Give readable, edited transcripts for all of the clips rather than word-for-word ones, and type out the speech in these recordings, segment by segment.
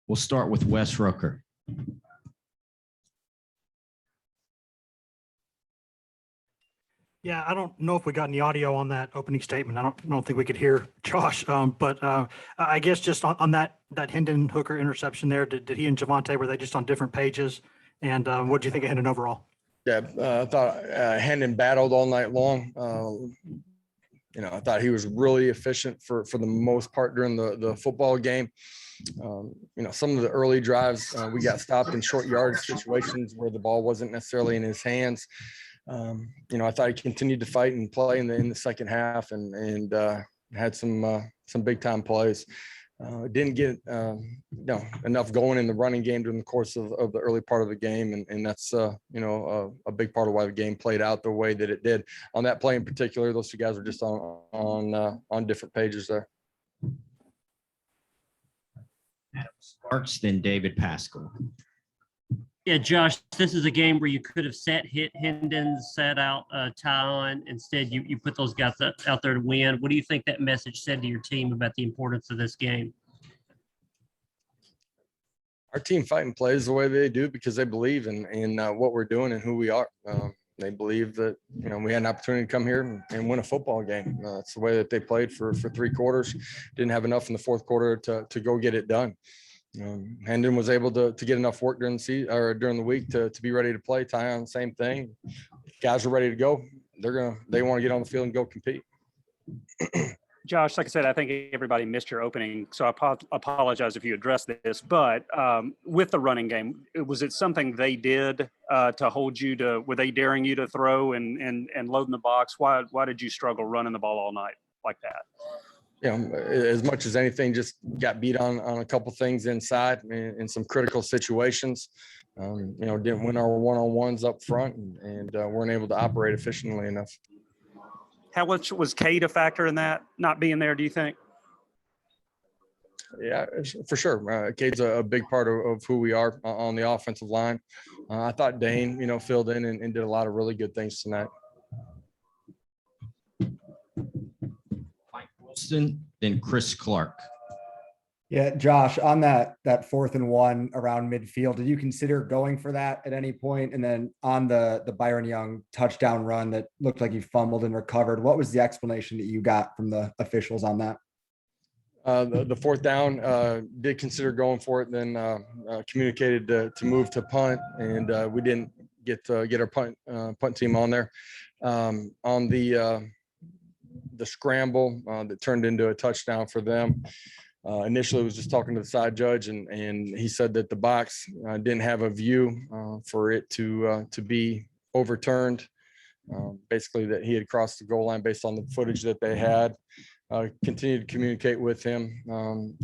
We'll start with Wes Rucker. Yeah, I don't know if we got any audio on that opening statement. I don't think we could hear Josh. But I guess just on that Hendon Hooker interception there, did he and Javonte, were they just on different pages? And what did you think of Hendon overall? Yeah, I thought Hendon battled all night long. I thought he was really efficient for the most part during the football game. Some of the early drives, we got stopped in short yardage situations where the ball wasn't necessarily in his hands. I thought he continued to fight and play in the second half and had some big time plays. Didn't get enough going in the running game during the course of the early part of the game, and that's a big part of why the game played out the way that it did. On that play in particular, those two guys were just on different pages there. Adam Sparks, then David Pascal. Yeah, Josh, this is a game where you could have sat Hendon, sat out Tyon. Instead, you put those guys out there to win. What do you think that message said to your team about the importance of this game? Our team fighting plays the way they do because they believe in what we're doing and who we are. They believe that, we had an opportunity to come here and win a football game. It's the way that they played for 3 quarters. Didn't have enough in the fourth quarter to go get it done. Hendon was able to get enough work during the week to be ready to play. Tyon, same thing. Guys are ready to go. They want to get on the field and go compete. Josh, like I said, I think everybody missed your opening, so I apologize if you addressed this. But with the running game, was it something they did to hold you to? Were they daring you to throw and load in the box? Why did you struggle running the ball all night like that? As much as anything, just got beat on a couple things inside in some critical situations. Didn't win our one-on-ones up front and weren't able to operate efficiently enough. How much was Cade a factor in that not being there, do you think? Yeah, for sure. Cade's a big part of who we are on the offensive line. I thought Dane, filled in and did a lot of really good things tonight. Then Chris Clark. Yeah, Josh, on that 4th and 1 around midfield, did you consider going for that at any point? And then on the Byron Young touchdown run that looked like he fumbled and recovered, what was the explanation that you got from the officials on that? The 4th down, did consider going for it, then communicated to move to punt, and we didn't get our punt team on there. On the scramble that turned into a touchdown for them. Initially was just talking to the side judge and he said that the box didn't have a view for it to be overturned. Basically that he had crossed the goal line based on the footage that they had. Continued to communicate with him,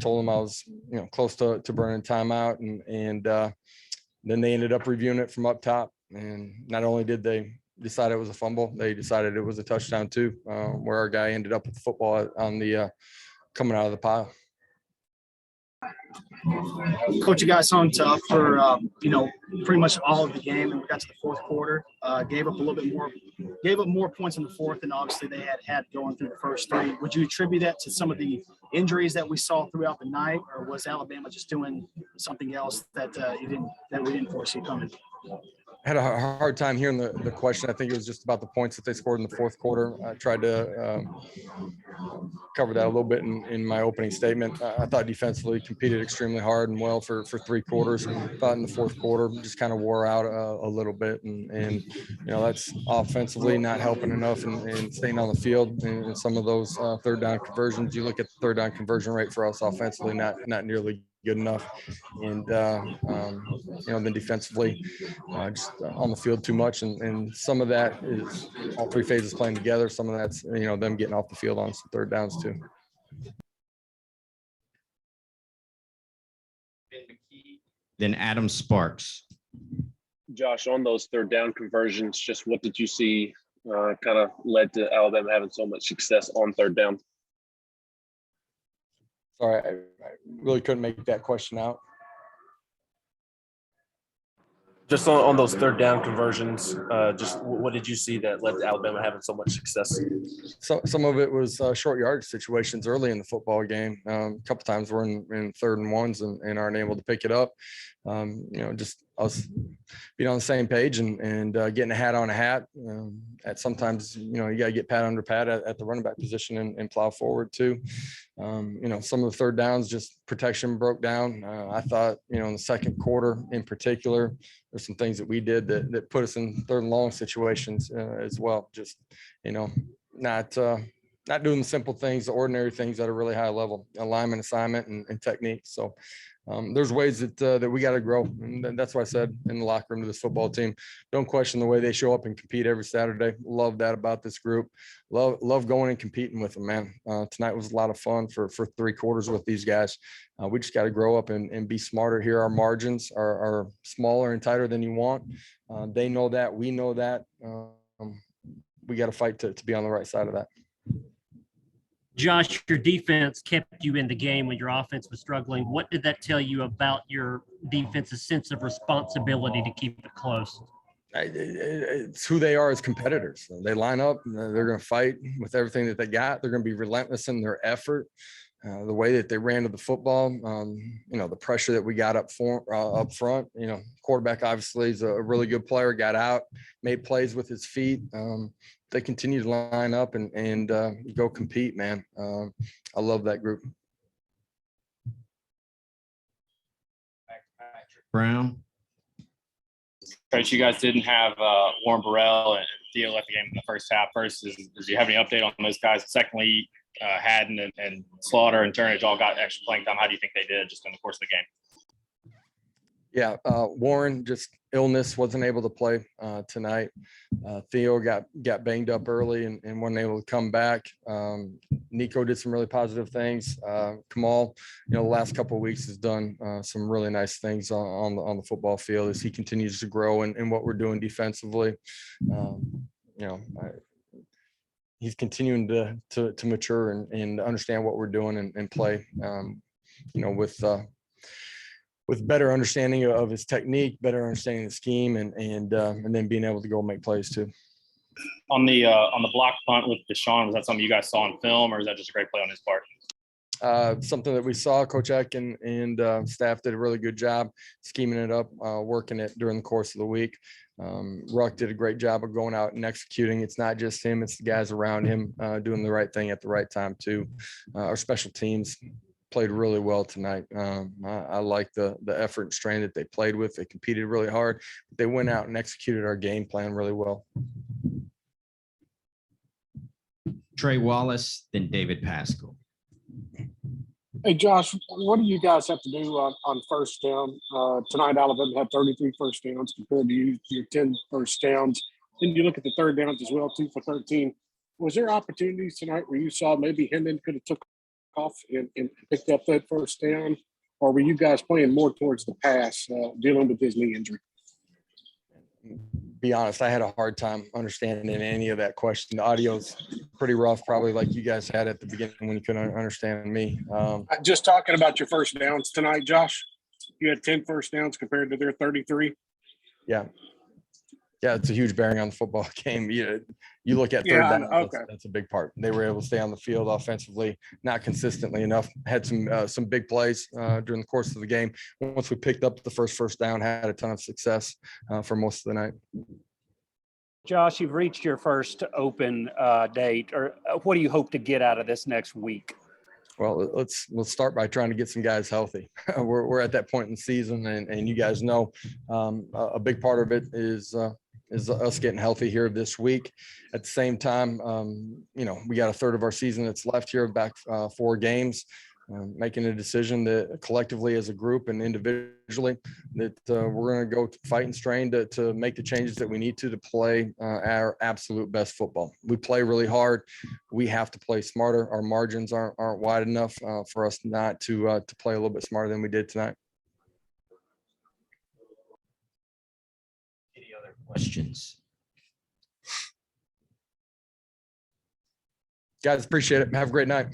told him I was close to burning timeout and then they ended up reviewing it from up top. And not only did they decide it was a fumble, they decided it was a touchdown too, where our guy ended up with the football on the coming out of the pile. Coach, you guys hung tough for pretty much all of the game, and we got to the fourth quarter. Gave up more points in the fourth than obviously they had going through the first 3. Would you attribute that to some of the injuries that we saw throughout the night, or was Alabama just doing something else that we didn't foresee coming? I had a hard time hearing the question. I think it was just about the points that they scored in the fourth quarter. I tried to cover that a little bit in my opening statement. I thought defensively competed extremely hard and well for 3 quarters. Thought in the fourth quarter just kind of wore out a little bit, and that's offensively not helping enough and staying on the field in some of those 3rd down conversions. You look at the 3rd down conversion rate for us offensively, not nearly good enough, and then defensively just on the field too much, and some of that is all 3 phases playing together. Some of that's them getting off the field on some 3rd downs too. Then Adam Sparks. Josh, on those 3rd down conversions, just what did you see kind of led to Alabama having so much success on 3rd down? Sorry, I really couldn't make that question out. Just on those third down conversions, what did you see that led to Alabama having so much success? So some of it was short yardage situations early in the football game. A couple times we're in 3rd and 1s and aren't able to pick it up. Just us being on the same page and getting a hat on a hat. At sometimes, you got to get pat under pat at the running back position and plow forward too. Some of the third downs, just protection broke down. I thought, in the second quarter in particular, there's some things that we did that put us in 3rd and long situations as well. Just, not doing the simple things, the ordinary things at a really high level, alignment, assignment, and technique. So there's ways that we got to grow. And that's why I said in the locker room to this football team, don't question the way they show up and compete every Saturday. Love that about this group. Love going and competing with them, man. Tonight was a lot of fun for 3 quarters with these guys. We just got to grow up and be smarter here. Our margins are smaller and tighter than you want. They know that. We know that. We got to fight to be on the right side of that. Josh, your defense kept you in the game when your offense was struggling. What did that tell you about your defense's sense of responsibility to keep it close? It's who they are as competitors. They line up, they're going to fight with everything that they got. They're going to be relentless in their effort. The way that they ran to the football, the pressure that we got up front, quarterback obviously is a really good player, got out, made plays with his feet. They continue to line up and go compete, man. I love that group. Brown. Coach, you guys didn't have Warren Burrell and Theo left the game in the first half. First, does you have any update on those guys? Secondly, Haddon and Slaughter and Turnage all got extra playing time. How do you think they did just in the course of the game? Yeah, Warren, just illness, wasn't able to play tonight. Theo got banged up early and wasn't able to come back. Nico did some really positive things. Kamal, the last couple of weeks has done some really nice things on the football field as he continues to grow in what we're doing defensively. He's continuing to mature and understand what we're doing and play, with better understanding of his technique, better understanding the scheme, and then being able to go make plays too. On the block punt with Deshaun, was that something you guys saw on film, or is that just a great play on his part? Something that we saw. Coach Eck and staff did a really good job scheming it up, working it during the course of the week. Ruck did a great job of going out and executing. It's not just him, it's the guys around him doing the right thing at the right time too. Our special teams played really well tonight. I like the effort and strain that they played with. They competed really hard. They went out and executed our game plan really well. Trey Wallace, then David Pascal. Hey, Josh, what do you guys have to do on first down? Tonight, Alabama had 33 first downs compared to your 10 first downs. Then you look at the third downs as well, 2 for 13. Was there opportunities tonight where you saw maybe Hendon could have took off and picked up that first down? Or were you guys playing more towards the pass, dealing with his knee injury? Be honest, I had a hard time understanding any of that question. The audio's pretty rough, probably like you guys had at the beginning when you couldn't understand me. Just talking about your first downs tonight, Josh, you had 10 first downs compared to their 33. Yeah, it's a huge bearing on the football game. You look at third down, that's a big part. They were able to stay on the field offensively, not consistently enough. Had some big plays during the course of the game. Once we picked up the first down, had a ton of success for most of the night. Josh, you've reached your first open date, or what do you hope to get out of this next week? Well, let's start by trying to get some guys healthy. We're at that point in the season, and you guys know a big part of it is us getting healthy here this week. At the same time, we got a third of our season that's left here, back 4 games, making a decision that collectively as a group and individually that we're going to go fight and strain to make the changes that we need to play our absolute best football. We play really hard. We have to play smarter. Our margins aren't wide enough for us not to play a little bit smarter than we did tonight. Any other questions? Guys, appreciate it. Have a great night.